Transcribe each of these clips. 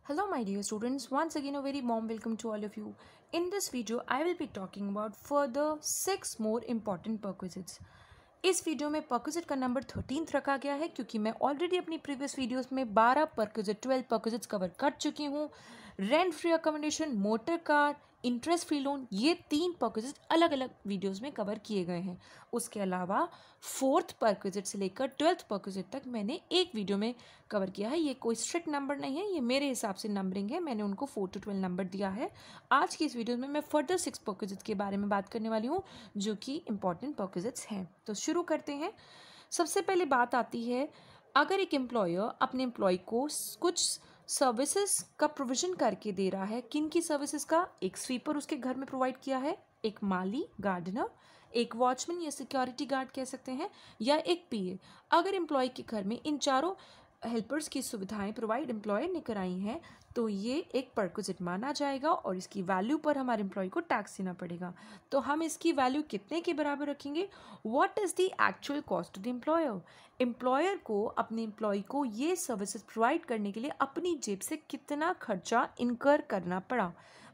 Hello my dear students, once again a very warm welcome to all of you. In this video I will be talking about further 6 more important perquisites. इस video में perquisite का number 13 रखा गया है क्योंकि मैं already अपनी previous videos में 12 परक्विजिट 12 परक्विजिट्स कवर कर चुकी हूँ। Rent free accommodation, motor car, interest free loan, ये 3 परक्विजिट अलग अलग वीडियोस में कवर किए गए हैं। उसके अलावा 4th परक्विजिट से लेकर 12th परक्विजिट तक मैंने एक वीडियो में कवर किया है। ये कोई स्ट्रिक्ट नंबर नहीं है, ये मेरे हिसाब से नंबरिंग है, मैंने उनको 4 to 12 नंबर दिया है। आज की इस वीडियो में मैं फर्दर 6 परक्विजिट्स के बारे में बात करने वाली हूँ जो कि इंपॉर्टेंट परक्विजिट्स हैं। तो शुरू करते हैं। सबसे पहले बात आती है, अगर एक एम्प्लॉयर अपने एम्प्लॉय को कुछ सर्विसेज का प्रोविजन करके दे रहा है। किन की सर्विसेज का? एक स्वीपर उसके घर में प्रोवाइड किया है, एक माली गार्डनर, एक वॉचमैन या सिक्योरिटी गार्ड कह सकते हैं, या एक पीए। अगर एम्प्लॉय के घर में इन चारों हेल्पर्स की सुविधाएं प्रोवाइड एम्प्लॉयर ने कराई हैं तो ये एक परक्विजिट माना जाएगा और इसकी वैल्यू पर हमारे एम्प्लॉय को टैक्स देना पड़ेगा। तो हम इसकी वैल्यू कितने के बराबर रखेंगे? What is the actual cost to the employer? Employer को अपने एम्प्लॉय को ये सर्विसेज प्रोवाइड करने के लिए अपनी जेब से कितना खर्चा इनकर करना पड़ा,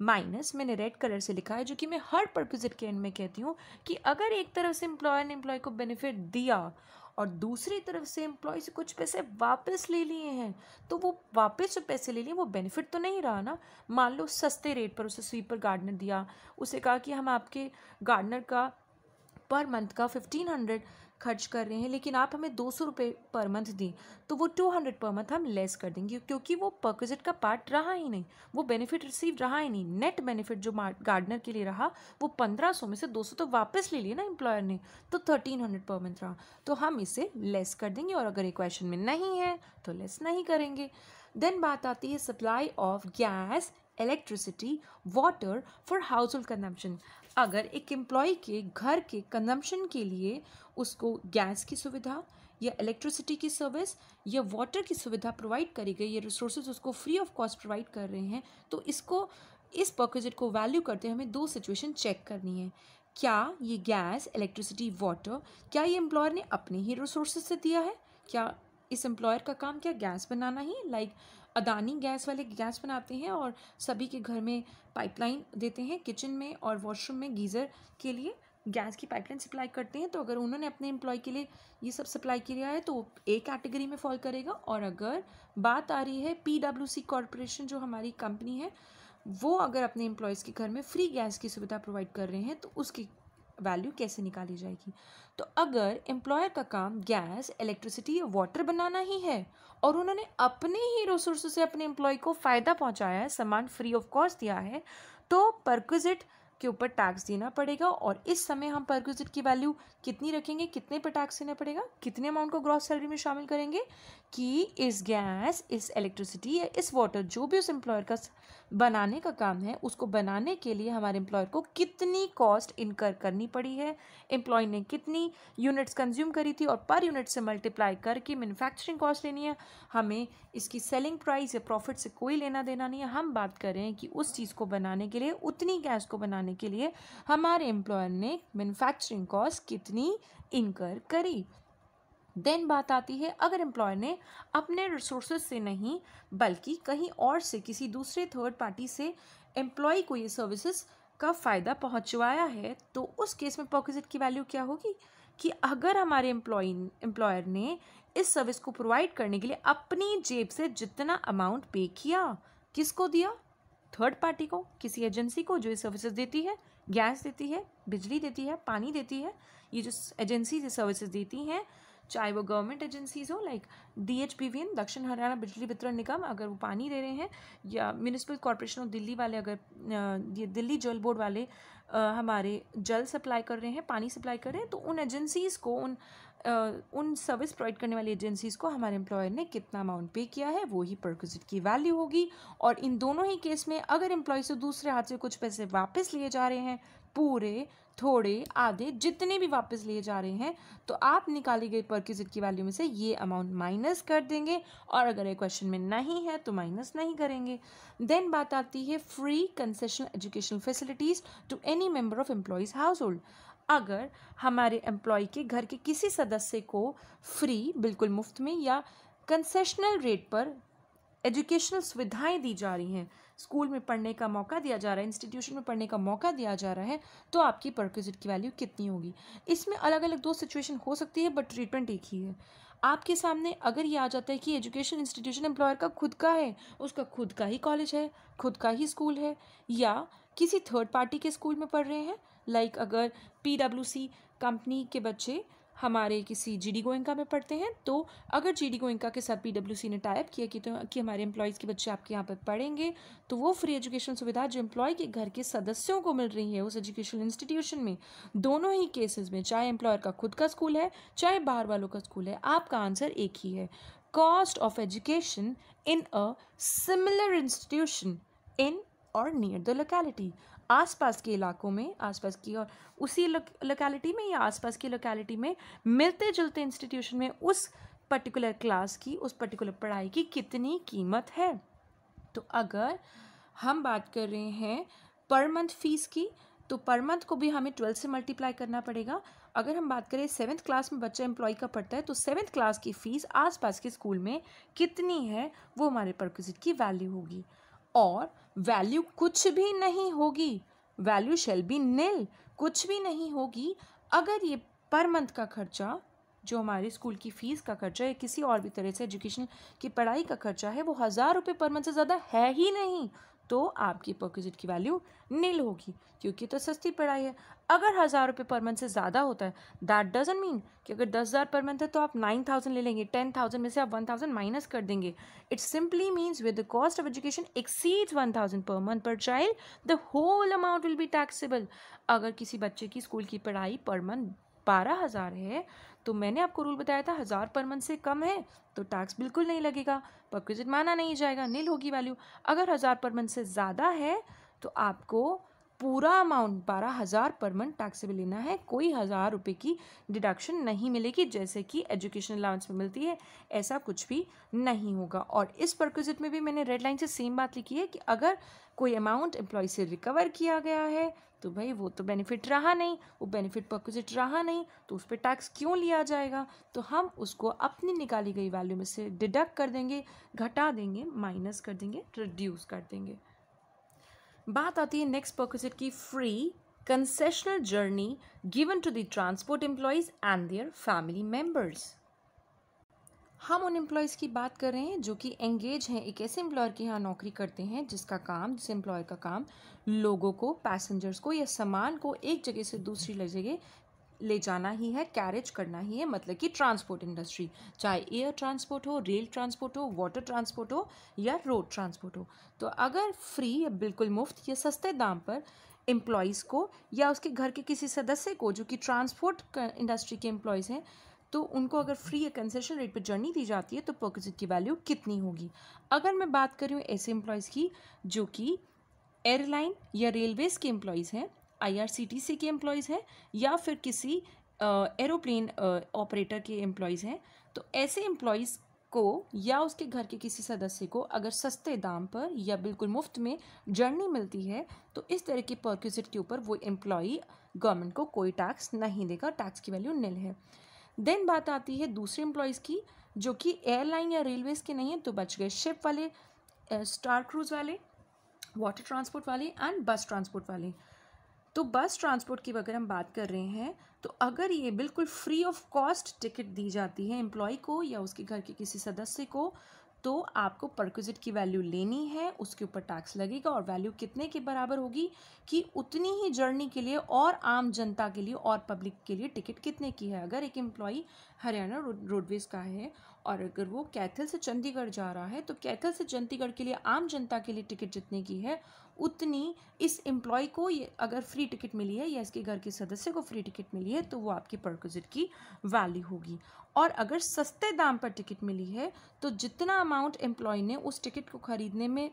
माइनस मैंने रेड कलर से लिखा है जो कि मैं हर परक्विजिट के एंड में कहती हूँ कि अगर एक तरफ से एम्प्लॉयर ने एम्प्लॉय को बेनिफिट दिया और दूसरी तरफ से एम्प्लॉय से कुछ पैसे वापस ले लिए हैं तो वो वापस जो पैसे ले लिए वो बेनिफिट तो नहीं रहा ना। मान लो सस्ते रेट पर उसे स्वीपर गार्डनर दिया, उसे कहा कि हम आपके गार्डनर का पर मंथ का 1500 खर्च कर रहे हैं लेकिन आप हमें 200 रुपये पर मंथ दी, तो वो 200 पर मंथ हम लेस कर देंगे क्योंकि वो परक्विजिट का पार्ट रहा ही नहीं, वो बेनिफिट रिसीव रहा ही नहीं। नेट बेनिफिट जो गार्डनर के लिए रहा वो 1500 में से 200 तो वापस ले लिए ना एम्प्लॉयर ने, तो 1300 पर मंथ रहा, तो हम इसे लेस कर देंगे। और अगर इक्वेशन में नहीं है तो लेस नहीं करेंगे। देन बात आती है supply of gas, electricity, water for house hold consumption. अगर एक एम्प्लॉय के घर के कंजम्पशन के लिए उसको गैस की सुविधा या इलेक्ट्रिसिटी की सर्विस या वाटर की सुविधा प्रोवाइड करी गई, ये रिसोर्सेज उसको फ्री ऑफ कॉस्ट प्रोवाइड कर रहे हैं, तो इस परक्विजिट को वैल्यू करते हुए हमें 2 सिचुएशन चेक करनी है। क्या ये गैस, इलेक्ट्रिसिटी, वाटर क्या ये एम्प्लॉयर ने अपने ही रिसोर्सेज से दिया है? क्या इस एम्प्लॉयर का काम क्या गैस बनाना ही, लाइक अदानी गैस वाले गैस बनाते हैं और सभी के घर में पाइपलाइन देते हैं, किचन में और वॉशरूम में गीज़र के लिए गैस की पाइपलाइन सप्लाई करते हैं, तो अगर उन्होंने अपने एम्प्लॉय के लिए ये सब सप्लाई किया है तो एक कैटेगरी में फॉल करेगा। और अगर बात आ रही है PwC कॉरपोरेशन जो हमारी कंपनी है, वो अगर अपने एम्प्लॉयज़ के घर में फ्री गैस की सुविधा प्रोवाइड कर रहे हैं तो उसकी वैल्यू कैसे निकाली जाएगी? तो अगर एम्प्लॉयर का काम गैस, इलेक्ट्रिसिटी या वाटर बनाना ही है और उन्होंने अपने ही रिसोर्स से अपने एम्प्लॉय को फ़ायदा पहुंचाया है, सामान फ्री ऑफ कॉस्ट दिया है, तो परक्विजिट के ऊपर टैक्स देना पड़ेगा। और इस समय हम परक्विजिट की वैल्यू कितनी रखेंगे, कितने पर टैक्स देना पड़ेगा, कितने अमाउंट को ग्रॉस सैलरी में शामिल करेंगे कि इस गैस, इस इलेक्ट्रिसिटी या इस वाटर जो भी उस एम्प्लॉयर का बनाने का काम है उसको बनाने के लिए हमारे एम्प्लॉयर को कितनी कॉस्ट इनकर करनी पड़ी है, एम्प्लॉय ने कितनी यूनिट्स कंज्यूम करी थी और पर यूनिट से मल्टीप्लाई करके मैन्युफैक्चरिंग कॉस्ट लेनी है। हमें इसकी सेलिंग प्राइस या प्रॉफिट से कोई लेना देना नहीं है। हम बात कर रहे हैं कि उस चीज़ को बनाने के लिए, उतनी गैस को बनाने के लिए हमारे एम्प्लॉयर ने मैन्युफैक्चरिंग कॉस्ट कितनी इनकर करी। देन बात आती है, अगर एम्प्लॉयर ने अपने रिसोर्सेज से नहीं बल्कि कहीं और से किसी दूसरे थर्ड पार्टी से एम्प्लॉय को ये सर्विसेज का फ़ायदा पहुंचवाया है, तो उस केस में परक्विजिट की वैल्यू क्या होगी कि अगर हमारे एम्प्लॉयर ने इस सर्विस को प्रोवाइड करने के लिए अपनी जेब से जितना अमाउंट पे किया, किसको दिया? थर्ड पार्टी को, किसी एजेंसी को जो ये सर्विसेज देती है, गैस देती है, बिजली देती है, पानी देती है। ये जो एजेंसीज ये सर्विसेज देती हैं, चाहे वो गवर्नमेंट एजेंसीज हो लाइक DHBVN, दक्षिण हरियाणा बिजली वितरण निगम, अगर वो पानी दे रहे हैं, या म्यूनिसिपल कॉरपोरेशन ऑफ दिल्ली वाले, अगर ये दिल्ली जल बोर्ड वाले हमारे जल सप्लाई कर रहे हैं, पानी सप्लाई कर रहे हैं, तो उन एजेंसीज़ को, उन सर्विस प्रोवाइड करने वाली एजेंसीज़ को हमारे एम्प्लॉयर ने कितना अमाउंट पे किया है वो ही परक्विजिट की वैल्यू होगी। और इन दोनों ही केस में अगर एम्प्लॉय से दूसरे हाथ से कुछ पैसे वापस लिए जा रहे हैं, पूरे, थोड़े, आधे, जितने भी वापस लिए जा रहे हैं, तो आप निकाली गई परक्विजिट की वैल्यू में से ये अमाउंट माइनस कर देंगे। और अगर ये क्वेश्चन में नहीं है तो माइनस नहीं करेंगे। देन बात आती है free concessional educational facilities to any member of employees household. अगर हमारे एम्प्लॉय के घर के किसी सदस्य को फ्री, बिल्कुल मुफ्त में या कंसेशनल रेट पर एजुकेशनल सुविधाएं दी जा रही हैं, स्कूल में पढ़ने का मौका दिया जा रहा है, इंस्टीट्यूशन में पढ़ने का मौका दिया जा रहा है, तो आपकी परक्विजिट की वैल्यू कितनी होगी। इसमें अलग अलग दो सिचुएशन हो सकती है बट ट्रीटमेंट एक ही है। आपके सामने अगर ये आ जाता है कि एजुकेशन इंस्टीट्यूशन एम्प्लॉयर का खुद का है, उसका खुद का ही कॉलेज है, खुद का ही स्कूल है, या किसी थर्ड पार्टी के स्कूल में पढ़ रहे हैं, लाइक अगर PwC कंपनी के बच्चे हमारे किसी GD गोयनका में पढ़ते हैं, तो अगर GD गोयनका के साथ PwC ने टाइप किया कि हमारे एम्प्लॉयज़ के बच्चे आपके यहाँ पर पढ़ेंगे, तो वो फ्री एजुकेशन सुविधा जो एम्प्लॉय के घर के सदस्यों को मिल रही है उस एजुकेशनल इंस्टीट्यूशन में, दोनों ही केसेस में, चाहे एम्प्लॉयर का खुद का स्कूल है चाहे बाहर वालों का स्कूल है, आपका आंसर एक ही है। Cost of education in a similar institution इन और नियर द लोकेलिटी, आसपास के इलाकों में, आसपास की और उसी लोकेलिटी में या आसपास की लोकेलिटी में मिलते जुलते इंस्टीट्यूशन में उस पर्टिकुलर क्लास की, उस पर्टिकुलर पढ़ाई की कितनी कीमत है। तो अगर हम बात कर रहे हैं पर मंथ फीस की, तो पर मंथ को भी हमें 12 से मल्टीप्लाई करना पड़ेगा। अगर हम बात करें 7th क्लास में बच्चा एम्प्लॉय का पढ़ता है, तो 7th क्लास की फ़ीस आसपास के स्कूल में कितनी है वो हमारे परक्विजिट की वैल्यू होगी। और वैल्यू कुछ भी नहीं होगी, वैल्यू शैल बी निल, कुछ भी नहीं होगी अगर ये पर मंथ का खर्चा जो हमारे स्कूल की फ़ीस का खर्चा या किसी और भी तरह से एजुकेशन की पढ़ाई का खर्चा है वो 1000 रुपये पर मंथ से ज़्यादा है ही नहीं, तो आपकी परक्विजिट की वैल्यू नील होगी, क्योंकि तो सस्ती पढ़ाई है। अगर 1000 रुपये पर मंथ से ज़्यादा होता है, दैट डजंट मीन कि अगर 10,000 पर मंथ है तो आप 9000 ले लेंगे, 10,000 में से आप 1000 माइनस कर देंगे। It simply means with the cost of education exceeds 1000 per month per child, the whole amount will be taxable. अगर किसी बच्चे की स्कूल की पढ़ाई पर मंथ 12,000 है, तो मैंने आपको रूल बताया था 1000 पर मंथ से कम है तो टैक्स बिल्कुल नहीं लगेगा, परक्विजिट माना नहीं जाएगा, नील होगी वैल्यू। अगर 1000 पर मंथ से ज़्यादा है तो आपको पूरा अमाउंट 12,000 पर मंथ टैक्सेबल लेना है, कोई 1000 रुपये की डिडक्शन नहीं मिलेगी जैसे कि एजुकेशन अलाउंस में मिलती है, ऐसा कुछ भी नहीं होगा। और इस परक्विजिट में भी मैंने रेड लाइन से सेम बात लिखी है कि अगर कोई अमाउंट एम्प्लॉय से रिकवर किया गया है तो भाई वो तो बेनिफिट रहा नहीं, वो बेनिफिट परक्विजिट रहा नहीं, तो उस पर टैक्स क्यों लिया जाएगा, तो हम उसको अपनी निकाली गई वैल्यू में से डिडक्ट कर देंगे, घटा देंगे, माइनस कर देंगे, रिड्यूस कर देंगे। बात आती है नेक्स्ट परक्विजिट की, free concessional journey given to the transport employees and their family members. हम उन एम्प्लॉयज़ की बात कर रहे हैं जो कि एंगेज हैं, एक ऐसे एम्प्लॉयर के यहाँ नौकरी करते हैं जिसका काम, जिस एम्प्लॉयर का काम लोगों को, पैसेंजर्स को या सामान को एक जगह से दूसरी जगह ले जाना ही है, कैरेज करना ही है, मतलब कि ट्रांसपोर्ट इंडस्ट्री, चाहे एयर ट्रांसपोर्ट हो, रेल ट्रांसपोर्ट हो, वाटर ट्रांसपोर्ट हो या रोड ट्रांसपोर्ट हो। तो अगर फ्री या बिल्कुल मुफ्त या सस्ते दाम पर एम्प्लॉयज़ को या उसके घर के किसी सदस्य को जो कि ट्रांसपोर्ट इंडस्ट्री के एम्प्लॉयज़ हैं, तो उनको अगर फ्री या कंसेशन रेट पर जर्नी दी जाती है तो परक्विजिट की वैल्यू कितनी होगी। अगर मैं बात कर रही हूँ ऐसे एम्प्लॉयज़ की जो कि एयरलाइन या रेलवेज़ के एम्प्लॉयज़ हैं, IRCTC के एम्प्लॉयज़ हैं या फिर किसी एरोप्लेन ऑपरेटर के एम्प्लॉयज़ हैं, तो ऐसे एम्प्लॉयज़ को या उसके घर के किसी सदस्य को अगर सस्ते दाम पर या बिल्कुल मुफ्त में जर्नी मिलती है तो इस तरह के परक्विजिट के ऊपर वो एम्प्लॉई गवर्नमेंट को कोई टैक्स नहीं देगा, टैक्स की वैल्यू निल है। देन बात आती है दूसरे एम्प्लॉयज़ की जो कि एयरलाइन या रेलवेज़ के नहीं हैं, तो बच गए शिप वाले, स्टार क्रूज़ वाले, वाटर ट्रांसपोर्ट वाले एंड बस ट्रांसपोर्ट वाले। तो बस ट्रांसपोर्ट की अगर हम बात कर रहे हैं तो अगर ये बिल्कुल फ्री ऑफ कॉस्ट टिकट दी जाती है एम्प्लॉय को या उसके घर के किसी सदस्य को, तो आपको परक्विजिट की वैल्यू लेनी है, उसके ऊपर टैक्स लगेगा और वैल्यू कितने के बराबर होगी कि उतनी ही जर्नी के लिए और आम जनता के लिए और पब्लिक के लिए टिकट कितने की है। अगर एक एम्प्लॉई हरियाणा रोडवेज़ का है और अगर वो कैथल से चंडीगढ़ जा रहा है तो कैथल से चंडीगढ़ के लिए आम जनता के लिए टिकट जितने की है उतनी इस एम्प्लॉय को ये अगर फ्री टिकट मिली है या इसके घर के सदस्य को फ्री टिकट मिली है तो वो आपकी परक्विजिट की वैल्यू होगी। और अगर सस्ते दाम पर टिकट मिली है तो जितना अमाउंट एम्प्लॉय ने उस टिकट को ख़रीदने में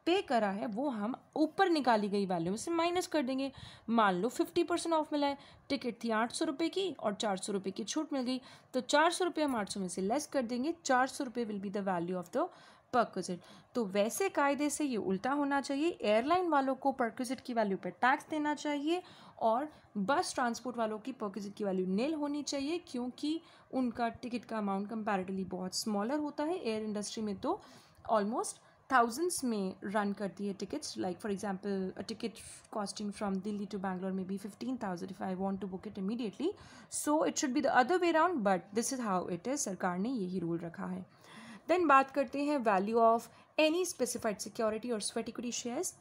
पे करा है वो हम ऊपर निकाली गई वैल्यू में से माइनस कर देंगे। मान लो 50% ऑफ मिला है, टिकट थी 800 रुपये की और 400 रुपये की छूट मिल गई, तो 400 रुपये हम 800 में से लेस कर देंगे, 400 रुपये will be the value of the perquisite. तो वैसे कायदे से ये उल्टा होना चाहिए, एयरलाइन वालों को परक्विजिट की वैल्यू पर टैक्स देना चाहिए और बस ट्रांसपोर्ट वालों की परक्विजिट की वैल्यू निल होनी चाहिए, क्योंकि उनका टिकट का अमाउंट कंपैरेटिवली बहुत स्मॉलर होता है एयर इंडस्ट्री में तो, ऑलमोस्ट थाउजेंड्स में रन करती है tickets. Like for example a ticket costing from Delhi to Bangalore may be 15,000 if I want to book it immediately. So it should be the other way around, but this is how it is. सरकार ने यही rule रखा है. Then बात करते हैं value of any specified security और sweat equity shares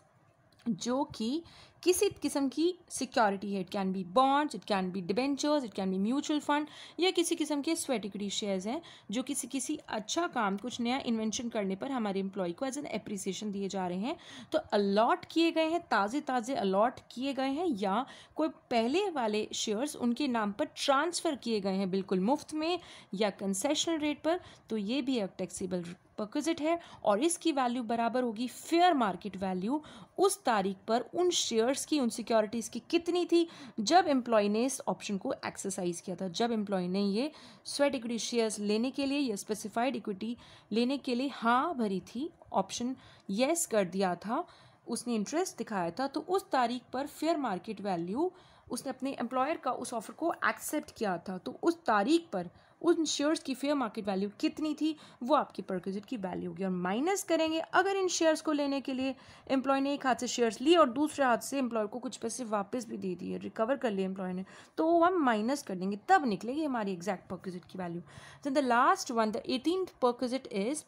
जो कि किसी किस्म की सिक्योरिटी है. It can be bonds, it can be debentures, it can be mutual fund, या किसी किस्म के स्वेट इक्विटी शेयर्स हैं जो किसी अच्छा काम, कुछ नया इन्वेंशन करने पर हमारे एम्प्लॉय को एज एन एप्रिसिएशन दिए जा रहे हैं. तो अलॉट किए गए हैं, ताज़े अलॉट किए गए हैं, या कोई पहले वाले शेयर्स उनके नाम पर ट्रांसफ़र किए गए हैं बिल्कुल मुफ्त में या कंसेशनल रेट पर, तो ये भी एक टैक्सेबल परक्विजिट है. और इसकी वैल्यू बराबर होगी फेयर मार्केट वैल्यू उस तारीख पर उन शेयर्स की, उन सिक्योरिटीज़ की कितनी थी जब एम्प्लॉय ने इस ऑप्शन को एक्सरसाइज किया था, जब एम्प्लॉय ने ये स्वेट इक्विटी शेयर्स लेने के लिए या स्पेसिफाइड इक्विटी लेने के लिए हाँ भरी थी, ऑप्शन येस कर दिया था, उसने इंटरेस्ट दिखाया था, तो उस तारीख पर फेयर मार्केट वैल्यू, उसने अपने एम्प्लॉयर का उस ऑफर को एक्सेप्ट किया था, तो उस तारीख पर उन शेयर्स की फेयर मार्केट वैल्यू कितनी थी वो आपकी परक्विजिट की वैल्यू होगी. और माइनस करेंगे अगर इन शेयर्स को लेने के लिए एम्प्लॉय ने एक हाथ से शेयर्स लिए और दूसरे हाथ से एम्प्लॉय को कुछ पैसे वापस भी दे दिए, रिकवर कर लिए एम्प्लॉय ने, तो वो हम माइनस कर देंगे, तब निकलेगी हमारी एग्जैक्ट परक्विजिट की value. Then the last one, the 18th perquisite is,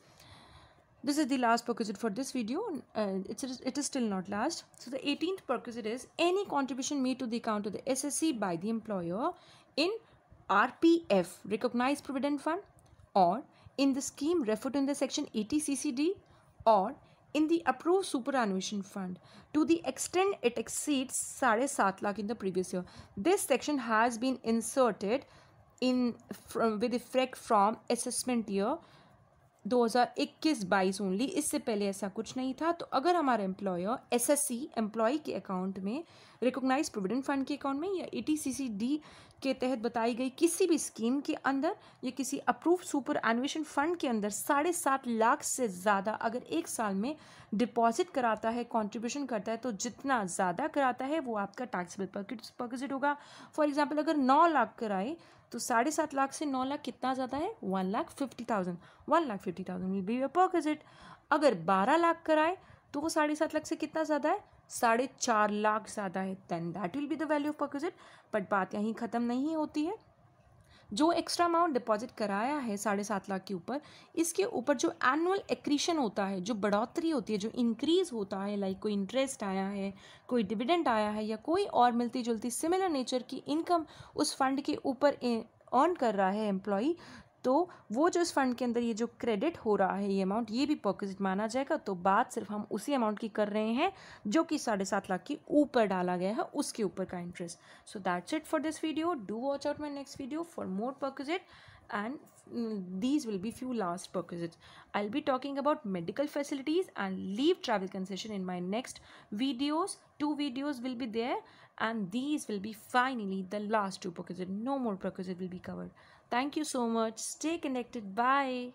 this is the last perquisite for this video. It is still not last. So the 18th perquisite is any contribution made to the account of the SSC by the employer in RPF, Recognized Provident Fund, or in the scheme referred to in the section 80 CCD, or in the approved superannuation fund to the extent it exceeds 7.5 lakh in the previous year. This section has been inserted with effect from assessment year 2021-22 only. इससे पहले ऐसा कुछ नहीं था. तो अगर हमारा employer SSC employ के अकाउंट में, रिकॉग्नाइज प्रोविडेंट फंड के अकाउंट में, या 80 CCD के तहत बताई गई किसी भी स्कीम के अंदर या किसी अप्रूव सुपर एनुएशन फंड के अंदर 7.5 लाख से ज़्यादा अगर एक साल में डिपॉजिट कराता है, कंट्रीब्यूशन करता है, तो जितना ज़्यादा कराता है वो आपका टैक्सेबल परक्विजिट होगा. फॉर एग्जांपल अगर 9 लाख कराए तो 7.5 लाख से 9 लाख कितना ज़्यादा है? 1,50,000. 1,50,000 विल बी योर परक्विजिट. अगर 12 लाख कराए तो वो 7.5 लाख से कितना ज़्यादा है? 4.5 लाख ज़्यादा है. Then that will be the value of perquisite. But बात यहीं ख़त्म नहीं होती है. जो एक्स्ट्रा अमाउंट डिपॉजिट कराया है 7.5 लाख के ऊपर, इसके ऊपर जो एनुअल एक्रीशन होता है, जो बढ़ोतरी होती है, जो इंक्रीज़ होता है, लाइक कोई इंटरेस्ट आया है, कोई डिविडेंड आया है, या कोई और मिलती जुलती सिमिलर नेचर की इनकम उस फंड के ऊपर अर्न कर रहा है एम्प्लॉई, तो वो जो इस फंड के अंदर ये जो क्रेडिट हो रहा है ये अमाउंट, ये भी परक्विजिट माना जाएगा. तो बात सिर्फ हम उसी अमाउंट की कर रहे हैं जो कि 7.5 लाख के ऊपर डाला गया है, उसके ऊपर का interest. So that's it for this video. Do watch out my next video for more perquisite, and these will be few last perquisites. I'll be talking about medical facilities and leave travel concession in my next videos. 2 videos will be there, and these will be finally the last 2 perquisites. No more perquisites will be covered. Thank you so much. Stay connected. Bye.